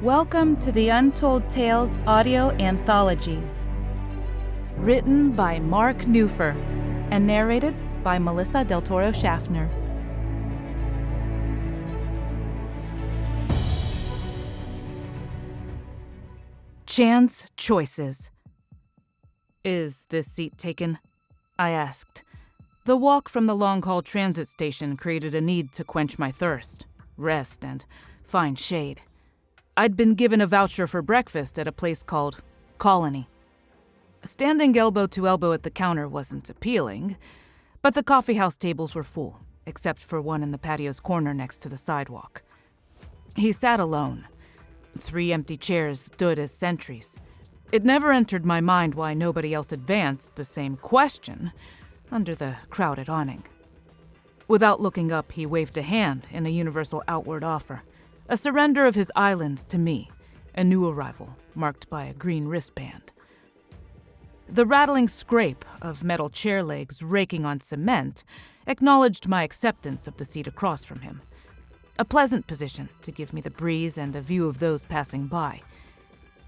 Welcome to the Untold Tales audio anthologies. Written by Marc Neuffer and narrated by Melissa Del Toro Schaffner. Chance choices. Is this seat taken? I asked. The walk from the long-haul transit station created a need to quench my thirst, rest, and find shade. I'd been given a voucher for breakfast at a place called Colony. Standing elbow to elbow at the counter wasn't appealing, but the coffeehouse tables were full, except for one in the patio's corner next to the sidewalk. He sat alone. 3 empty chairs stood as sentries. It never entered my mind why nobody else advanced the same question under the crowded awning. Without looking up, he waved a hand in a universal outward offer. A surrender of his island to me, a new arrival marked by a green wristband. The rattling scrape of metal chair legs raking on cement acknowledged my acceptance of the seat across from him. A pleasant position to give me the breeze and a view of those passing by.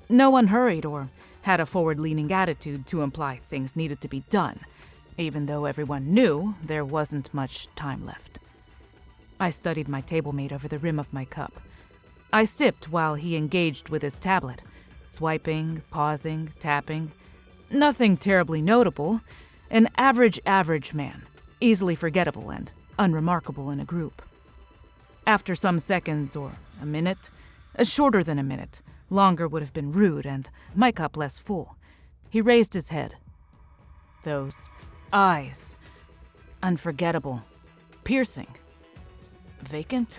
No one hurried or had a forward-leaning attitude to imply things needed to be done, even though everyone knew there wasn't much time left. I studied my table-mate over the rim of my cup. I sipped while he engaged with his tablet, swiping, pausing, tapping. Nothing terribly notable. An average man, easily forgettable and unremarkable in a group. After some seconds or a minute, shorter than a minute, longer would have been rude and my cup less full, he raised his head. Those eyes, unforgettable, piercing. Vacant?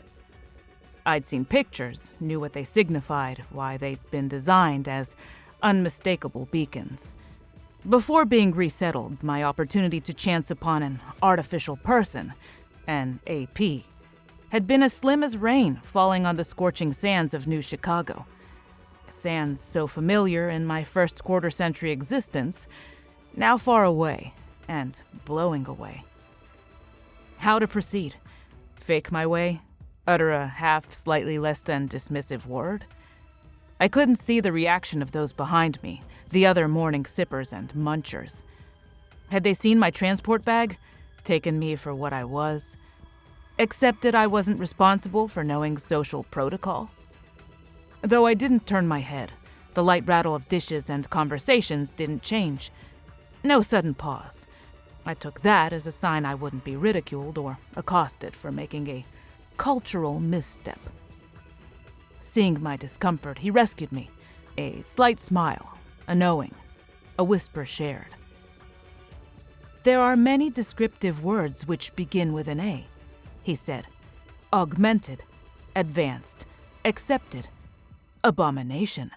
I'd seen pictures, knew what they signified, why they'd been designed as unmistakable beacons. Before being resettled, my opportunity to chance upon an artificial person, an AP, had been as slim as rain falling on the scorching sands of New Chicago. Sands so familiar in my first quarter-century existence, now far away and blowing away. How to proceed? Fake my way? Utter a half, slightly less than dismissive word? I couldn't see the reaction of those behind me, the other morning sippers and munchers. Had they seen my transport bag? Taken me for what I was? Accepted I wasn't responsible for knowing social protocol? Though I didn't turn my head, the light rattle of dishes and conversations didn't change. No sudden pause. I took that as a sign I wouldn't be ridiculed or accosted for making a cultural misstep. Seeing my discomfort, he rescued me. A slight smile, a knowing, a whisper shared. There are many descriptive words which begin with an A, he said. Augmented, advanced, accepted, abomination.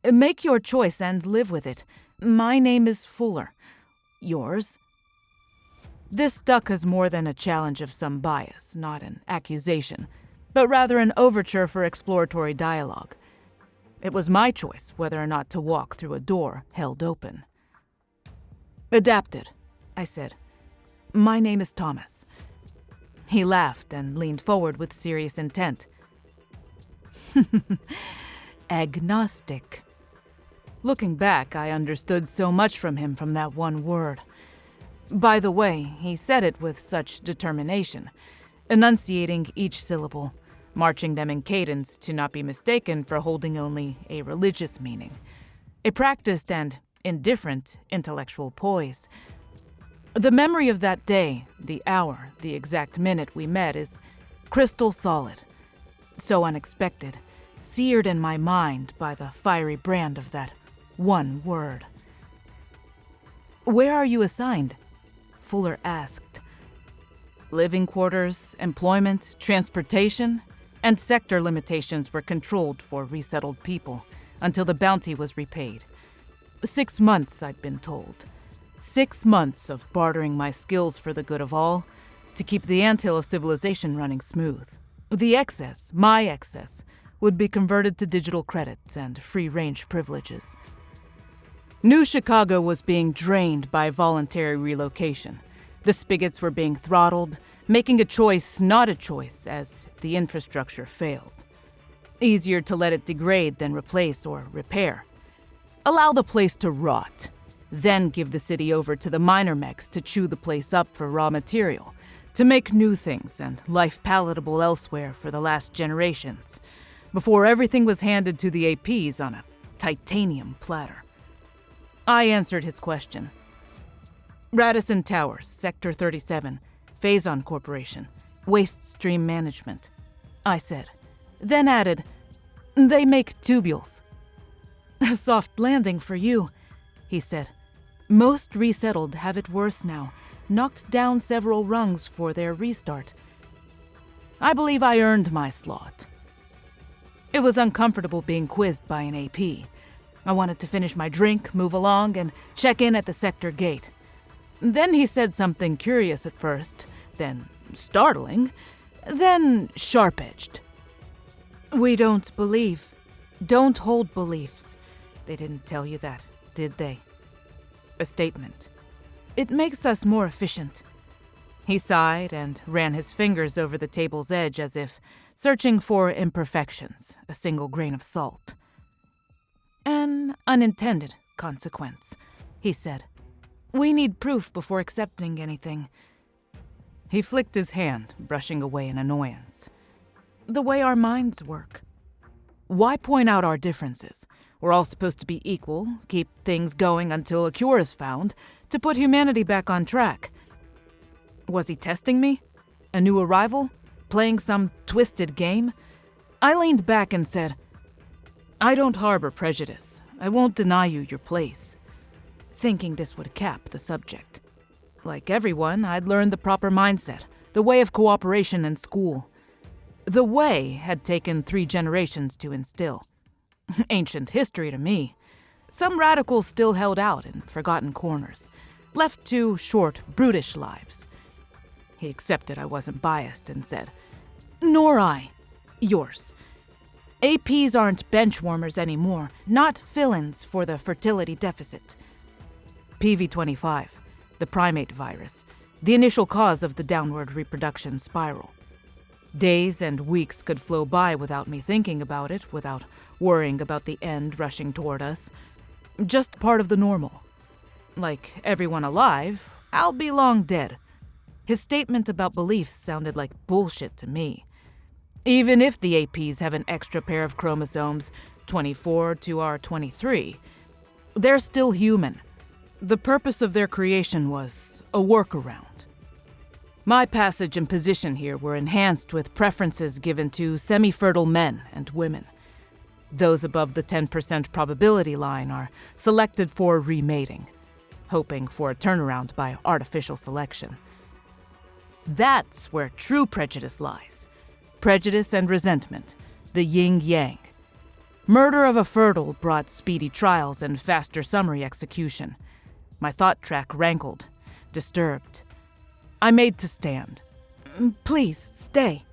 Make your choice and live with it. My name is Fuller. Yours? This stuck as more than a challenge of some bias, not an accusation, but rather an overture for exploratory dialogue. It was my choice whether or not to walk through a door held open. Adapted, I said. My name is Thomas. He laughed and leaned forward with serious intent. Agnostic. Looking back, I understood so much from him from that one word. By the way, he said it with such determination, enunciating each syllable, marching them in cadence to not be mistaken for holding only a religious meaning, a practiced and indifferent intellectual poise. The memory of that day, the hour, the exact minute we met is crystal solid, so unexpected, seared in my mind by the fiery brand of that one word. Where are you assigned? Fuller asked. Living quarters, employment, transportation, and sector limitations were controlled for resettled people until the bounty was repaid. 6 months, I'd been told. 6 months of bartering my skills for the good of all to keep the anthill of civilization running smooth. The excess, my excess, would be converted to digital credits and free-range privileges. New Chicago was being drained by voluntary relocation. The spigots were being throttled, making a choice not a choice as the infrastructure failed. Easier to let it degrade than replace or repair. Allow the place to rot, then give the city over to the minor mechs to chew the place up for raw material, to make new things and life palatable elsewhere for the last generations, before everything was handed to the APs on a titanium platter. I answered his question. Radisson Towers, Sector 37, Phazon Corporation, Waste Stream Management, I said, then added, they make tubules. A soft landing for you, he said. Most resettled have it worse now, knocked down several rungs for their restart. I believe I earned my slot. It was uncomfortable being quizzed by an AP. I wanted to finish my drink, move along, and check in at the sector gate. Then he said something curious at first, then startling, then sharp-edged. We don't hold beliefs. They didn't tell you that, did they? A statement. It makes us more efficient. He sighed and ran his fingers over the table's edge as if searching for imperfections, a single grain of salt. An unintended consequence, he said. We need proof before accepting anything. He flicked his hand, brushing away an annoyance. The way our minds work. Why point out our differences? We're all supposed to be equal, keep things going until a cure is found, to put humanity back on track. Was he testing me? A new arrival? Playing some twisted game? I leaned back and said, I don't harbor prejudice. I won't deny you your place. Thinking this would cap the subject. Like everyone, I'd learned the proper mindset, the way of cooperation in school. The way had taken 3 generations to instill. Ancient history to me. Some radicals still held out in forgotten corners, left to short, brutish lives. He accepted I wasn't biased and said, Nor I. Yours. APs aren't benchwarmers anymore, not fill-ins for the fertility deficit. PV-25, the primate virus, the initial cause of the downward reproduction spiral. Days and weeks could flow by without me thinking about it, without worrying about the end rushing toward us. Just part of the normal. Like everyone alive, I'll be long dead. His statement about beliefs sounded like bullshit to me. Even if the APs have an extra pair of chromosomes, 24 to our 23, they're still human. The purpose of their creation was a workaround. My passage and position here were enhanced with preferences given to semi-fertile men and women. Those above the 10% probability line are selected for remating, hoping for a turnaround by artificial selection. That's where true prejudice lies. Prejudice and resentment, the yin-yang. Murder of a fertile brought speedy trials and faster summary execution. My thought track rankled, disturbed. I made to stand. Please, stay,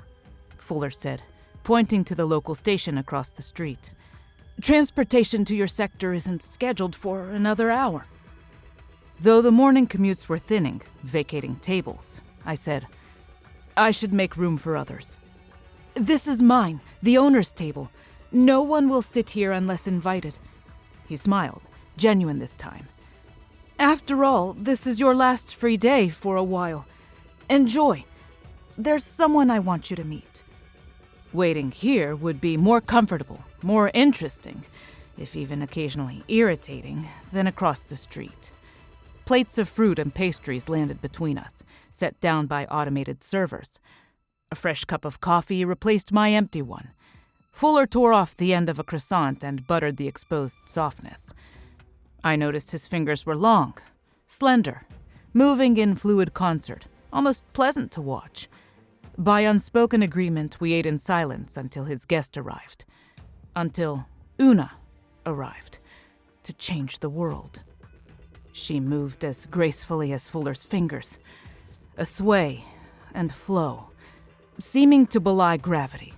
Fuller said, pointing to the local station across the street. Transportation to your sector isn't scheduled for another hour. Though the morning commutes were thinning, vacating tables, I said, I should make room for others. This is mine, the owner's table. No one will sit here unless invited. He smiled, genuine this time. After all, this is your last free day for a while. Enjoy. There's someone I want you to meet. Waiting here would be more comfortable, more interesting, if even occasionally irritating, than across the street. Plates of fruit and pastries landed between us, set down by automated servers. A fresh cup of coffee replaced my empty one. Fuller tore off the end of a croissant and buttered the exposed softness. I noticed his fingers were long, slender, moving in fluid concert, almost pleasant to watch. By unspoken agreement, we ate in silence until his guest arrived. Until Una arrived, to change the world. She moved as gracefully as Fuller's fingers, a sway and flow, seeming to belie gravity.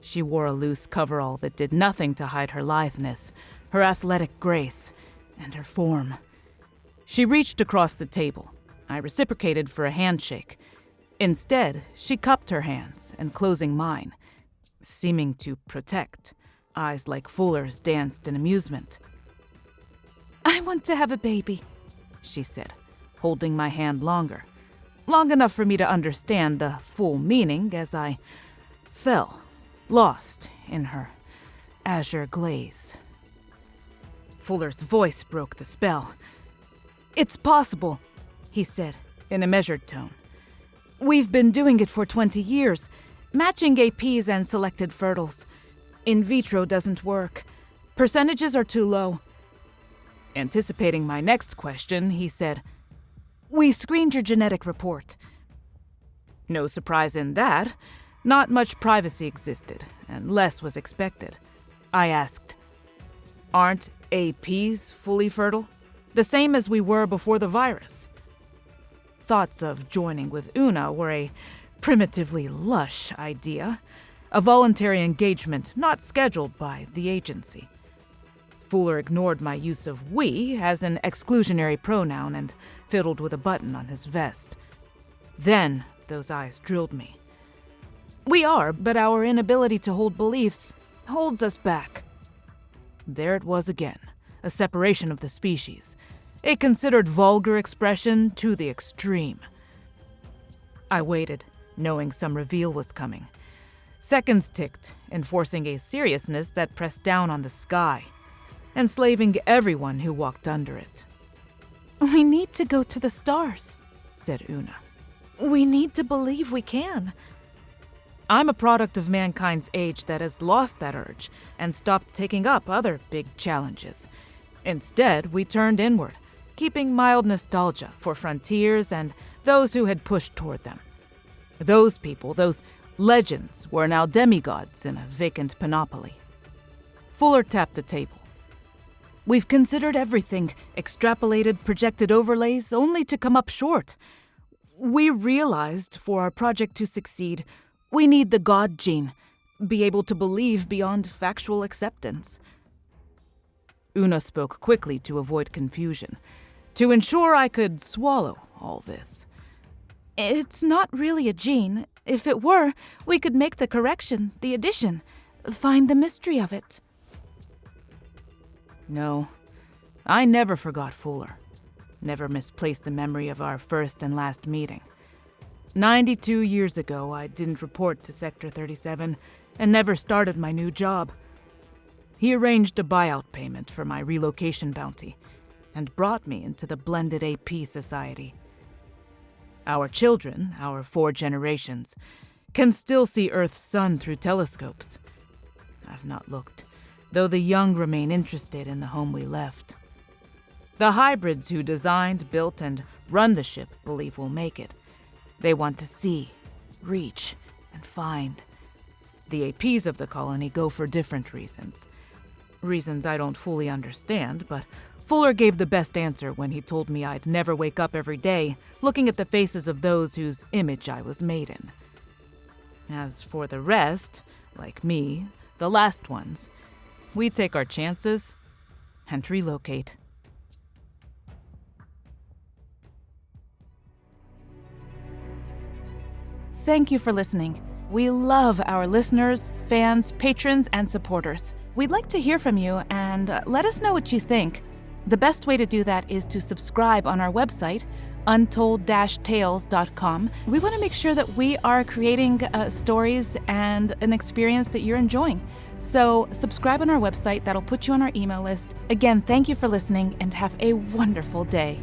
She wore a loose coverall that did nothing to hide her litheness, her athletic grace, and her form. She reached across the table. I reciprocated for a handshake. Instead, she cupped her hands and, closing mine, seeming to protect. Eyes like Fuller's danced in amusement. "I want to have a baby," she said, holding my hand longer. Long enough for me to understand the full meaning as I fell, lost in her azure glaze. Fuller's voice broke the spell. "It's possible," he said in a measured tone. "We've been doing it for 20 years, matching APs and selected fertiles. In vitro doesn't work. Percentages are too low." Anticipating my next question, he said, "We screened your genetic report." No surprise in that. Not much privacy existed, and less was expected. I asked, "Aren't APs fully fertile? The same as we were before the virus?" Thoughts of joining with Una were a primitively lush idea, a voluntary engagement not scheduled by the agency. Fuller ignored my use of "we" as an exclusionary pronoun and fiddled with a button on his vest. Then those eyes drilled me. "We are, but our inability to hold beliefs holds us back." There it was again, a separation of the species, a considered vulgar expression to the extreme. I waited, knowing some reveal was coming. Seconds ticked, enforcing a seriousness that pressed down on the sky, enslaving everyone who walked under it. "We need to go to the stars," said Una. "We need to believe we can." I'm a product of mankind's age that has lost that urge and stopped taking up other big challenges. Instead, we turned inward, keeping mild nostalgia for frontiers and those who had pushed toward them. Those people, those legends, were now demigods in a vacant panoply. Fuller tapped the table. "We've considered everything, extrapolated, projected overlays, only to come up short. We realized for our project to succeed, we need the God gene, be able to believe beyond factual acceptance." Una spoke quickly to avoid confusion, to ensure I could swallow all this. "It's not really a gene. If it were, we could make the correction, the addition, find the mystery of it." No, I never forgot Fuller. Never misplaced the memory of our first and last meeting. 92 years ago, I didn't report to Sector 37 and never started my new job. He arranged a buyout payment for my relocation bounty and brought me into the blended AP society. Our children, our 4 generations, can still see Earth's sun through telescopes. I've not looked, though the young remain interested in the home we left. The hybrids who designed, built, and run the ship believe we'll make it. They want to see, reach, and find. The APs of the colony go for different reasons. Reasons I don't fully understand, but Fuller gave the best answer when he told me I'd never wake up every day looking at the faces of those whose image I was made in. As for the rest, like me, the last ones, we take our chances and relocate. Thank you for listening. We love our listeners, fans, patrons, and supporters. We'd like to hear from you and let us know what you think. The best way to do that is to subscribe on our website, untold-tales.com. We want to make sure that we are creating stories and an experience that you're enjoying. So subscribe on our website. That'll put you on our email list. Again, thank you for listening and have a wonderful day.